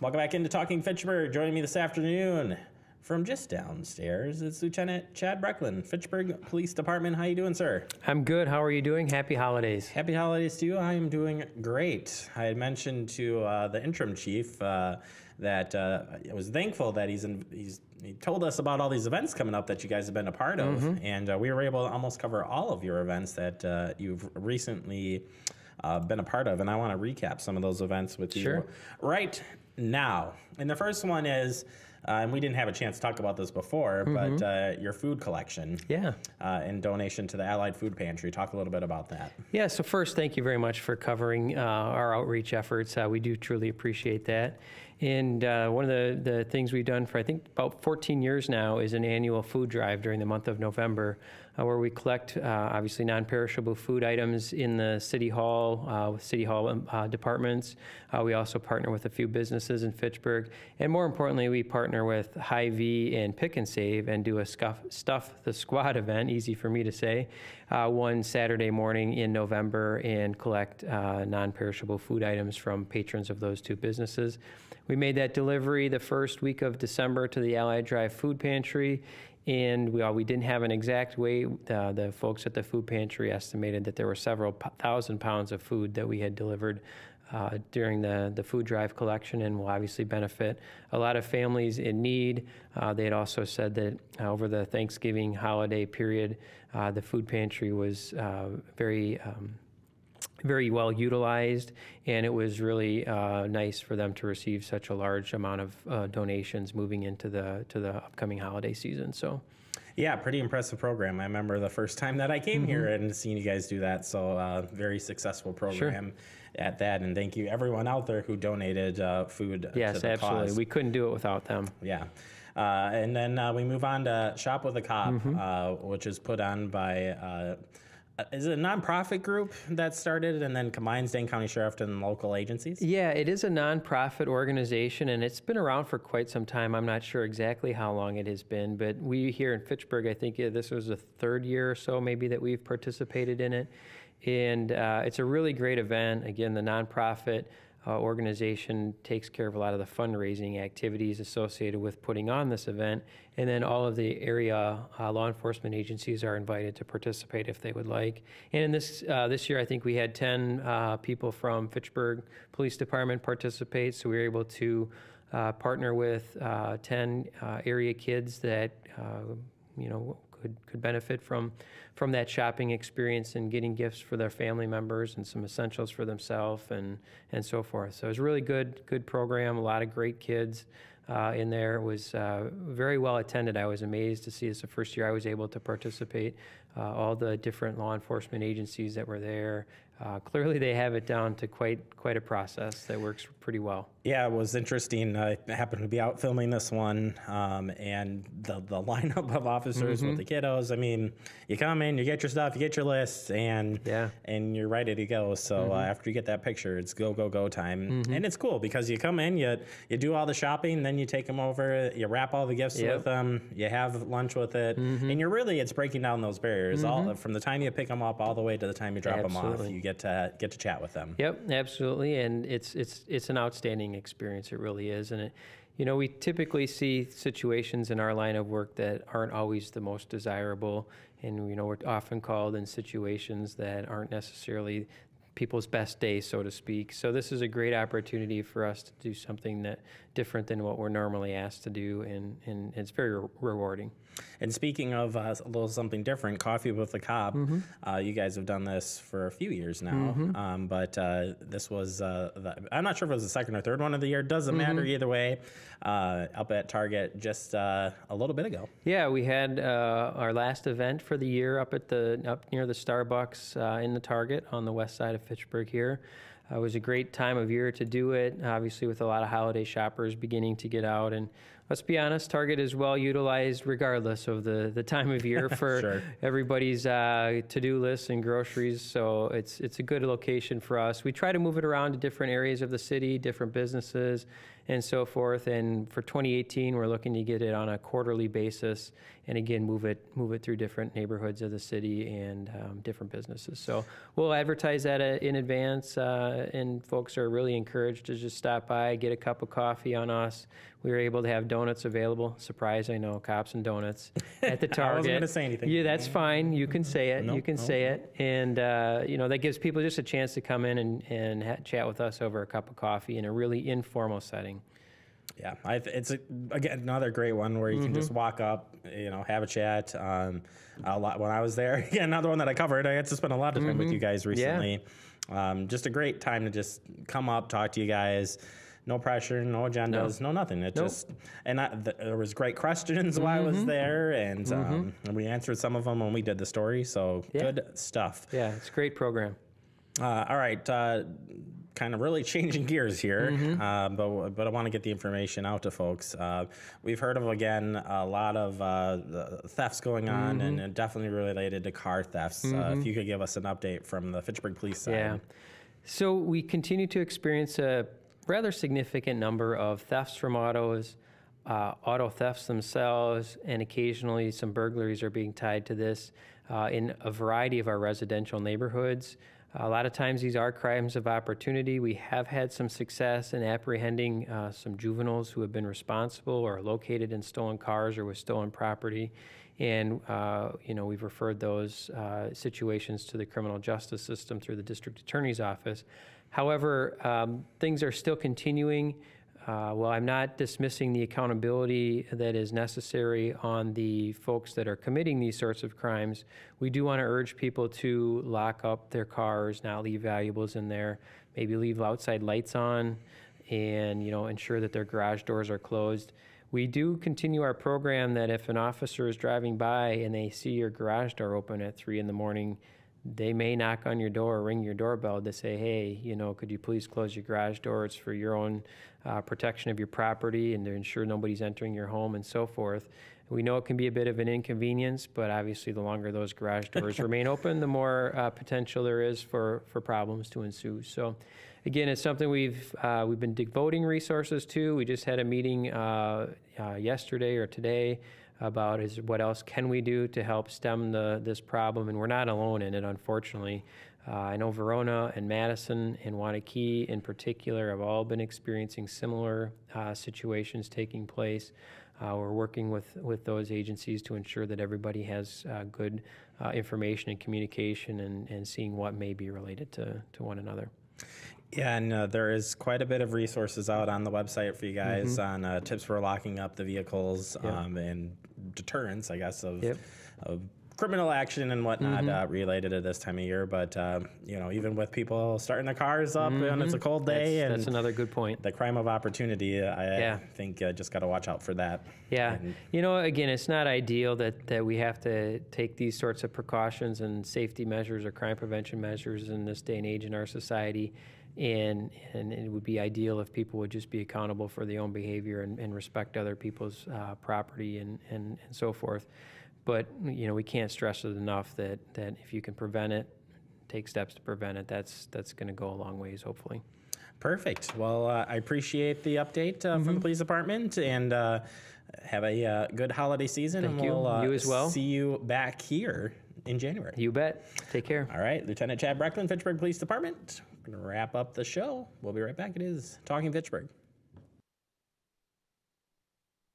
Welcome back into Talking Fitchburg. Joining me this afternoon from just downstairs, it's Lieutenant Chad Brecklin, Fitchburg Police Department. How you doing, sir? I'm good. How are you doing? Happy holidays. Happy holidays to you. I am doing great. I had mentioned to the interim chief that I was thankful that he told us about all these events coming up that you guys have been a part of, and we were able to almost cover all of your events that you've recently been a part of, and I want to recap some of those events with you right now. And the first one is, and we didn't have a chance to talk about this before, but your food collection and donation to the Allied Food Pantry. Talk a little bit about that. Yeah, so first, thank you very much for covering our outreach efforts. We do truly appreciate that. And one of the things we've done for, I think, about 14 years now is an annual food drive during the month of November, where we collect, obviously, non-perishable food items in the City Hall, with City Hall departments. We also partner with a few businesses in Fitchburg. And more importantly, we partner with Hy-Vee and Pick and Save and do a Stuff the Squad event, easy for me to say, one Saturday morning in November, and collect non-perishable food items from patrons of those two businesses. We made that delivery the first week of December to the Allied Drive Food Pantry, and we didn't have an exact weight. The folks at the food pantry estimated that there were several thousand pounds of food that we had delivered during the food drive collection, and will obviously benefit a lot of families in need. They had also said that over the Thanksgiving holiday period, the food pantry was very well utilized, and it was really nice for them to receive such a large amount of donations moving into the upcoming holiday season. So, yeah, pretty impressive program. I remember the first time that I came here and seeing you guys do that. So, very successful program at that. And thank you everyone out there who donated food. Yes, to the absolutely. cause. We couldn't do it without them. Yeah. And then we move on to Shop with a Cop, which is put on by is it a nonprofit group that started and then combines Dane County Sheriff and local agencies? Yeah, it is a nonprofit organization, and it's been around for quite some time. I'm not sure exactly how long it has been, but we here in Fitchburg, I think this was the third year or so maybe that we've participated in it. And it's a really great event. Again, the nonprofit organization takes care of a lot of the fundraising activities associated with putting on this event, and then all of the area law enforcement agencies are invited to participate if they would like. And in this year, I think we had 10 people from Fitchburg Police Department participate, so we were able to partner with 10 area kids that could benefit from that shopping experience and getting gifts for their family members and some essentials for themselves and so forth. So it was a really good program, a lot of great kids in there. It was very well attended. I was amazed to see this the first year I was able to participate. All the different law enforcement agencies that were there, clearly they have it down to quite a process that works pretty well. Yeah, it was interesting. I happened to be out filming this one, and the lineup of officers with the kiddos. I mean, you come in, you get your stuff, you get your list, and you're ready to go. So after you get that picture, it's go time. And it's cool because you come in, you do all the shopping, then you take them over, you wrap all the gifts with them, you have lunch with it, and it's breaking down those barriers. All from the time you pick them up all the way to the time you drop them off, you get to chat with them. Yep, absolutely, and it's an outstanding experience. It really is. And we typically see situations in our line of work that aren't always the most desirable, and we're often called in situations that aren't necessarily people's best day, so to speak. So this is a great opportunity for us to do something different than what we're normally asked to do, and it's very rewarding. And speaking of a little something different, Coffee with a Cop, you guys have done this for a few years now, but this was, I'm not sure if it was the second or third one of the year, doesn't matter either way, up at Target just a little bit ago. Yeah, we had our last event for the year up near the Starbucks in the Target on the west side of Fitchburg here. It was a great time of year to do it, obviously with a lot of holiday shoppers beginning to get out. And let's be honest, Target is well utilized regardless of the time of year for everybody's to-do lists and groceries. So it's a good location for us. We try to move it around to different areas of the city, different businesses, and so forth. And for 2018, we're looking to get it on a quarterly basis, and again, move it through different neighborhoods of the city and different businesses. So we'll advertise that in advance and folks are really encouraged to just stop by, get a cup of coffee on us. We were able to have donuts available. Surprise, I know, cops and donuts at the Target. I wasn't going to say anything. Yeah, that's fine. You can say it. You can say it. And, that gives people just a chance to come in and chat with us over a cup of coffee in a really informal setting. Yeah, it's again another great one where you can just walk up, have a chat. A lot when I was there. Again, another one that I covered. I had to spend a lot of time with you guys recently. Yeah. Just a great time to just come up, talk to you guys. No pressure, no agendas, no nothing. It just there was great questions while I was there, and we answered some of them when we did the story. So good stuff. Yeah, it's a great program. All right. Kind of really changing gears here, but I want to get the information out to folks. We've heard of, again, a lot of thefts going on, and definitely related to car thefts. If you could give us an update from the Fitchburg Police side. Yeah. So we continue to experience a rather significant number of thefts from autos, auto thefts themselves, and occasionally some burglaries are being tied to this in a variety of our residential neighborhoods. A lot of times these are crimes of opportunity. We have had some success in apprehending some juveniles who have been responsible or located in stolen cars or with stolen property. And, we've referred those situations to the criminal justice system through the district attorney's office. However, things are still continuing. While I'm not dismissing the accountability that is necessary on the folks that are committing these sorts of crimes, we do want to urge people to lock up their cars, not leave valuables in there, maybe leave outside lights on, and ensure that their garage doors are closed. We do continue our program that if an officer is driving by and they see your garage door open at 3 in the morning, they may knock on your door or ring your doorbell to say, hey, could you please close your garage door? It's for your own protection of your property and to ensure nobody's entering your home and so forth. We know it can be a bit of an inconvenience, but obviously the longer those garage doors remain open, the more potential there is for problems to ensue. So again, it's something we've been devoting resources to. We just had a meeting yesterday or today about what else can we do to help stem this problem, and we're not alone in it, unfortunately. I know Verona and Madison and Wanakee in particular have all been experiencing similar situations taking place. We're working with those agencies to ensure that everybody has good information and communication and seeing what may be related to one another. Yeah, and there is quite a bit of resources out on the website for you guys on tips for locking up the vehicles and deterrence, I guess, of criminal action and whatnot related to this time of year. But, even with people starting their cars up and it's a cold day. That's another good point. The crime of opportunity, I think just got to watch out for that. Yeah. Again, it's not ideal that we have to take these sorts of precautions and safety measures or crime prevention measures in this day and age in our society. And it would be ideal if people would just be accountable for their own behavior and respect other people's property and so forth. But, we can't stress it enough that if you can prevent it, take steps to prevent it, that's going to go a long ways, hopefully. Perfect. Well, I appreciate the update from the police department, and have a good holiday season. Thank and we'll you as well. See you back here in January. You bet. Take care. All right. Lieutenant Chad Brecklin, Fitchburg Police Department. We're going to wrap up the show. We'll be right back. It is Talking Fitchburg.